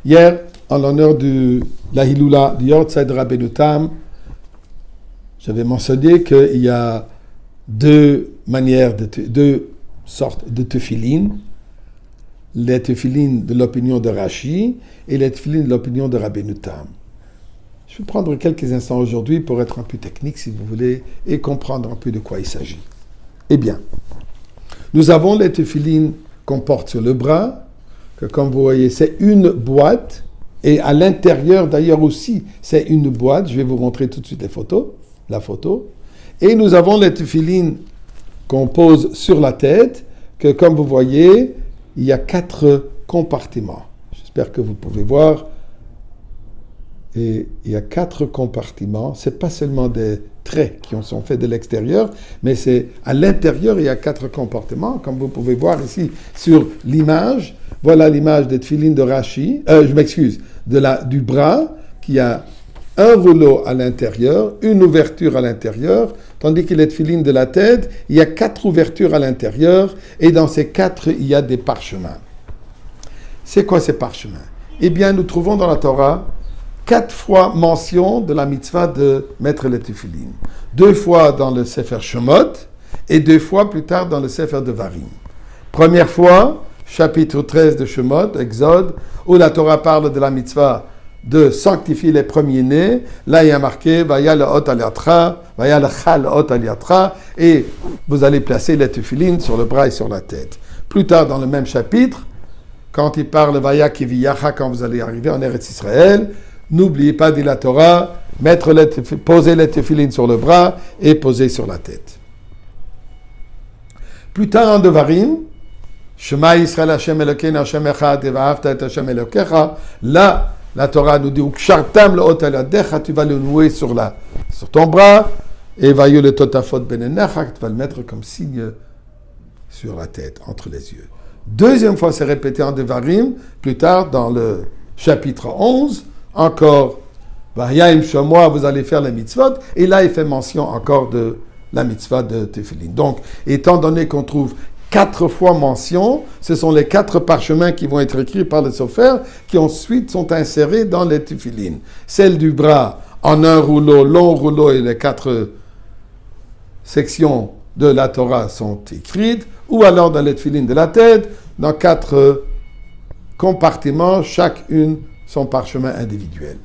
Hier, en l'honneur de la Hiloula du Yortzeit de Rabbeinu Tam, j'avais mentionné qu'il y a deux sortes de tefilin. Les tefilin de l'opinion de Rashi et les tefilin de l'opinion de Rabbeinu Tam. Je vais prendre quelques instants aujourd'hui pour être un peu technique, si vous voulez, et comprendre un peu de quoi il s'agit. Eh bien, nous avons les tefilin qu'on porte sur le bras, que comme vous voyez, c'est une boîte, et à l'intérieur d'ailleurs aussi, c'est une boîte. Je vais vous montrer tout de suite la photo. Et nous avons les tefilin qu'on pose sur la tête, que comme vous voyez, il y a 4 compartiments. J'espère que vous pouvez voir. Et il y a 4 compartiments. Ce n'est pas seulement des traits qui sont faits de l'extérieur, mais c'est à l'intérieur, il y a 4 compartiments. Comme vous pouvez voir ici sur l'image, voilà l'image des tefilin de Rashi, du bras, qui a un rouleau à l'intérieur, une ouverture à l'intérieur, tandis que les tefilin de la tête, il y a 4 ouvertures à l'intérieur, et dans ces 4, il y a des parchemins. C'est quoi ces parchemins? Eh bien, nous trouvons dans la Torah 4 fois mention de la mitzvah de mettre les tefilin. 2 fois dans le Sefer Shemot, et 2 fois plus tard dans le Sefer Devarim. Première fois, chapitre 13 de Shemot, Exode, où la Torah parle de la mitzvah de sanctifier les premiers-nés. Là, il y a marqué Vaya le hot aliatra, Vaya le chal hot aliatra, et vous allez placer les tefilin sur le bras et sur la tête. Plus tard, dans le même chapitre, quand il parle Vaya kiviyacha, quand vous allez arriver en Eretz Israël, n'oubliez pas, dit la Torah, poser les tefilin sur le bras et poser sur la tête. Plus tard en Devarim, Shema Yisrael Hashem Elokeinu Hashem Echad Ve'ahavta et Hashem Elokecha, là, la Torah nous dit, tu vas le nouer sur ton bras, et vayu le totafot benenecha, tu vas le mettre comme signe sur la tête, entre les yeux. Deuxième fois, c'est répété en Devarim, plus tard dans le chapitre 11, encore, Vayayim Shomoa, vous allez faire les mitzvot, et là, il fait mention encore de la mitzvah de Tefillin. Donc, étant donné qu'on trouve 4 fois mention, ce sont les 4 parchemins qui vont être écrits par le Sofer, qui ensuite sont insérés dans les tefilin. Celle du bras en un rouleau, long rouleau, et les 4 sections de la Torah sont écrites, ou alors dans les tefilin de la tête, dans 4 compartiments, chacune son parchemin individuel.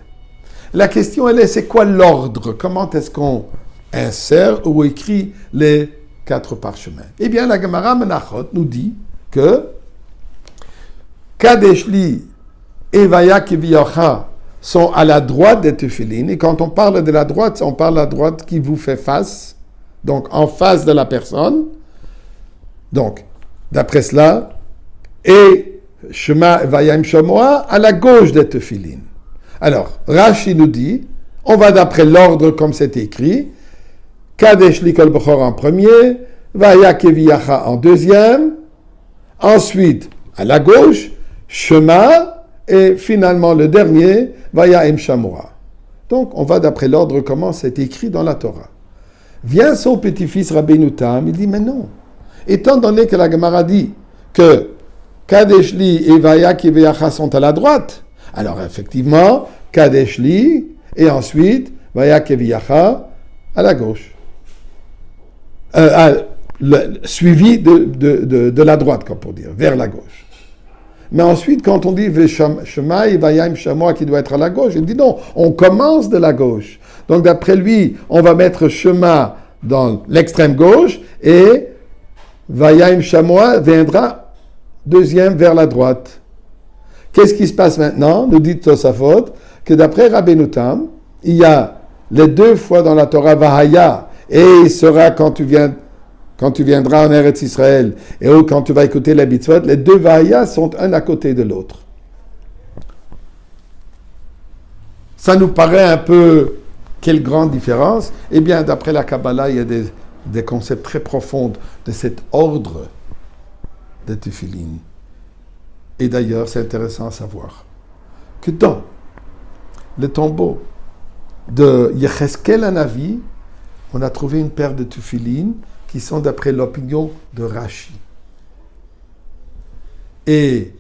La question, elle est, c'est quoi l'ordre? Comment est-ce qu'on insère ou écrit les 4 parchemins? Eh bien, la Gemara Menachot nous dit que Kadeshli et Vaya Kiviyocha sont à la droite des tefilin. Et quand on parle de la droite, on parle de la droite qui vous fait face, donc en face de la personne. Donc, d'après cela, et Shema Vayam Shomoa à la gauche des tefilin. Alors, Rashi nous dit, on va d'après l'ordre comme c'est écrit, Kadesh Likol Bechor en premier, Vaya Keviyacha en deuxième, ensuite à la gauche, Shema, et finalement le dernier, Vaya Em Shamoa. Donc on va d'après l'ordre comment c'est écrit dans la Torah. Vient son petit-fils Rabbeinu Tam, il dit mais non. Étant donné que la Gemara dit que Kadeshli et Vaya Keviyacha sont à la droite, alors effectivement, Kadeshli et ensuite Vaya Keviyacha à la gauche. Suivi de la droite, comme pour dire, vers la gauche. Mais ensuite, quand on dit Shema et Vayam Shamoa qui doit être à la gauche, il dit non, on commence de la gauche. Donc d'après lui, on va mettre Shema dans l'extrême gauche et Vayam Shamoa viendra deuxième vers la droite. Qu'est-ce qui se passe maintenant? Nous dit Tosafot que d'après Rabbeinu Tam, il y a les 2 fois dans la Torah Vahaya, et il sera quand tu viendras en Eretz Israël, et quand tu vas écouter les mitzvot, les 2 Vahaya sont un à côté de l'autre. Ça nous paraît un peu, quelle grande différence? Eh bien, d'après la Kabbalah, il y a des concepts très profonds de cet ordre de tefillin. Et d'ailleurs, c'est intéressant à savoir que dans le tombeau de Yecheskel Hanavi, on a trouvé une paire de tefillin qui sont d'après l'opinion de Rashi. Et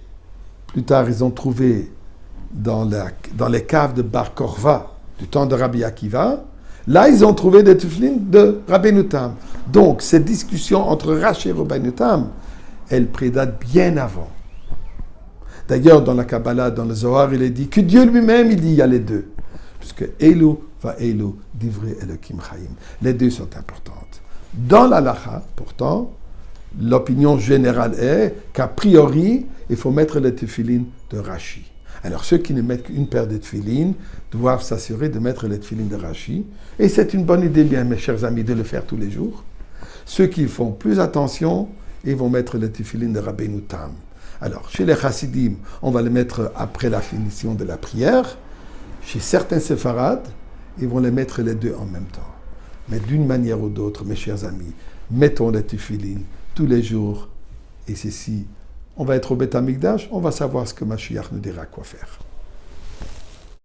plus tard, ils ont trouvé dans les caves de Bar Korva, du temps de Rabbi Akiva, là, ils ont trouvé des tefilines de Rabbeinu Tam. Donc, cette discussion entre Rashi et Rabbeinu Tam, elle prédate bien avant. D'ailleurs, dans la Kabbalah, dans le Zohar, il est dit que Dieu lui-même, il dit il y a les deux. Puisque Elu va Elu, divrei Elokim Chaim. Les deux sont importantes. Dans l'Halacha, pourtant, l'opinion générale est qu'a priori, il faut mettre les tefilines de Rashi. Alors, ceux qui ne mettent qu'une paire de tefilines doivent s'assurer de mettre les tefilines de Rashi. Et c'est une bonne idée, bien, mes chers amis, de le faire tous les jours. Ceux qui font plus attention, ils vont mettre les tefilines de Rabbeinu Tam. Alors, chez les chassidim, on va les mettre après la finition de la prière. Chez certains séfarades, ils vont les mettre les deux en même temps. Mais d'une manière ou d'autre, mes chers amis, mettons les tefilines tous les jours. Et ceci, on va être au Beth Amikdash, on va savoir ce que Mashiach nous dira quoi faire.